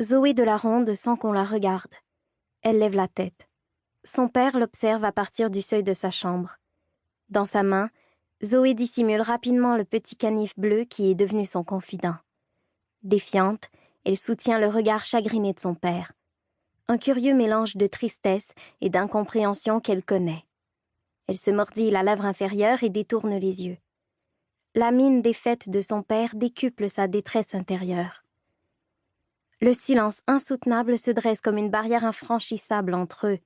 Zoé de la Ronde sent qu'on la regarde. Elle lève la tête. Son père l'observe à partir du seuil de sa chambre. Dans sa main, Zoé dissimule rapidement le petit canif bleu qui est devenu son confident. Défiante, elle soutient le regard chagriné de son père. Un curieux mélange de tristesse et d'incompréhension qu'elle connaît. Elle se mordit la lèvre inférieure et détourne les yeux. La mine défaite de son père décuple sa détresse intérieure. Le silence insoutenable se dresse comme une barrière infranchissable entre eux.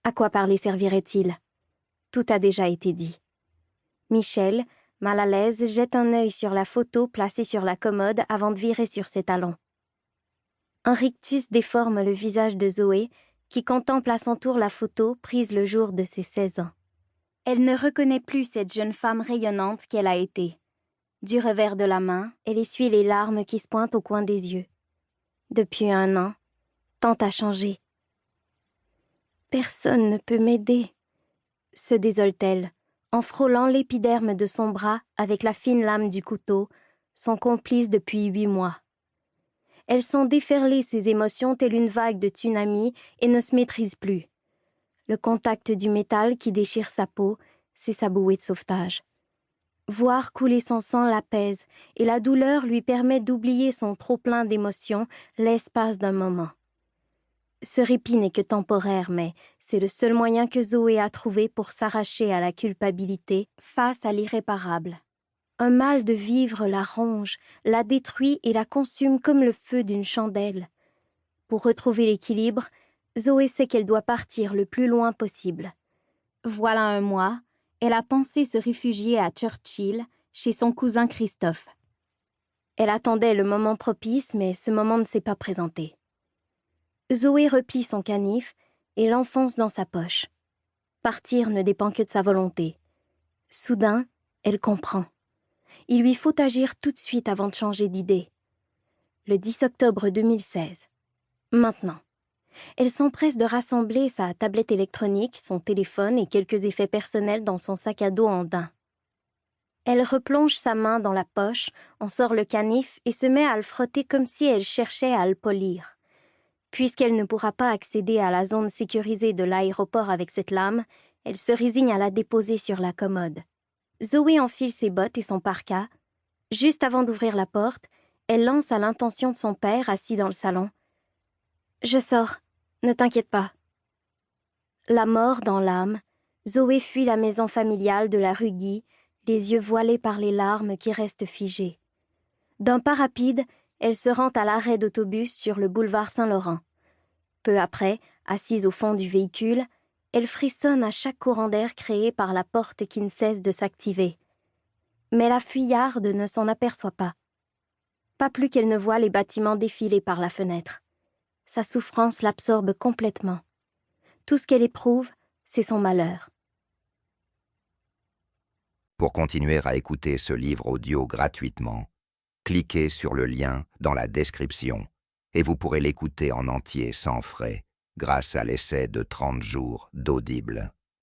À quoi parler servirait-il? Tout a déjà été dit. Michel, mal à l'aise, jette un œil sur la photo placée sur la commode avant de virer sur ses talons. Un rictus déforme le visage de Zoé, qui contemple à son tour la photo prise le jour de ses 16 ans. Elle ne reconnaît plus cette jeune femme rayonnante qu'elle a été. Du revers de la main, elle essuie les larmes qui se pointent au coin des yeux. Depuis 1 an, tant a changé. Personne ne peut m'aider, se désole-t-elle, en frôlant l'épiderme de son bras avec la fine lame du couteau, son complice depuis 8 mois. Elle sent déferler ses émotions telle une vague de tsunami et ne se maîtrise plus. Le contact du métal qui déchire sa peau, c'est sa bouée de sauvetage. Voir couler son sang l'apaise et la douleur lui permet d'oublier son trop-plein d'émotions l'espace d'un moment. Ce répit n'est que temporaire, mais c'est le seul moyen que Zoé a trouvé pour s'arracher à la culpabilité face à l'irréparable. Un mal de vivre la ronge, la détruit et la consume comme le feu d'une chandelle. Pour retrouver l'équilibre, Zoé sait qu'elle doit partir le plus loin possible. Voilà 1 mois, elle a pensé se réfugier à Churchill, chez son cousin Christophe. Elle attendait le moment propice, mais ce moment ne s'est pas présenté. Zoé replie son canif et l'enfonce dans sa poche. Partir ne dépend que de sa volonté. Soudain, elle comprend. Il lui faut agir tout de suite avant de changer d'idée. Le 10 octobre 2016. Maintenant. Elle s'empresse de rassembler sa tablette électronique, son téléphone et quelques effets personnels dans son sac à dos en daim. Elle replonge sa main dans la poche, en sort le canif et se met à le frotter comme si elle cherchait à le polir. Puisqu'elle ne pourra pas accéder à la zone sécurisée de l'aéroport avec cette lame, elle se résigne à la déposer sur la commode. Zoé enfile ses bottes et son parka. Juste avant d'ouvrir la porte, elle lance à l'intention de son père assis dans le salon. « Je sors, ne t'inquiète pas. » La mort dans l'âme, Zoé fuit la maison familiale de la rue Guy, les yeux voilés par les larmes qui restent figées. D'un pas rapide, elle se rend à l'arrêt d'autobus sur le boulevard Saint-Laurent. Peu après, assise au fond du véhicule, elle frissonne à chaque courant d'air créé par la porte qui ne cesse de s'activer. Mais la fuyarde ne s'en aperçoit pas. Pas plus qu'elle ne voit les bâtiments défiler par la fenêtre. Sa souffrance l'absorbe complètement. Tout ce qu'elle éprouve, c'est son malheur. Pour continuer à écouter ce livre audio gratuitement, cliquez sur le lien dans la description et vous pourrez l'écouter en entier sans frais grâce à l'essai de 30 jours d'Audible.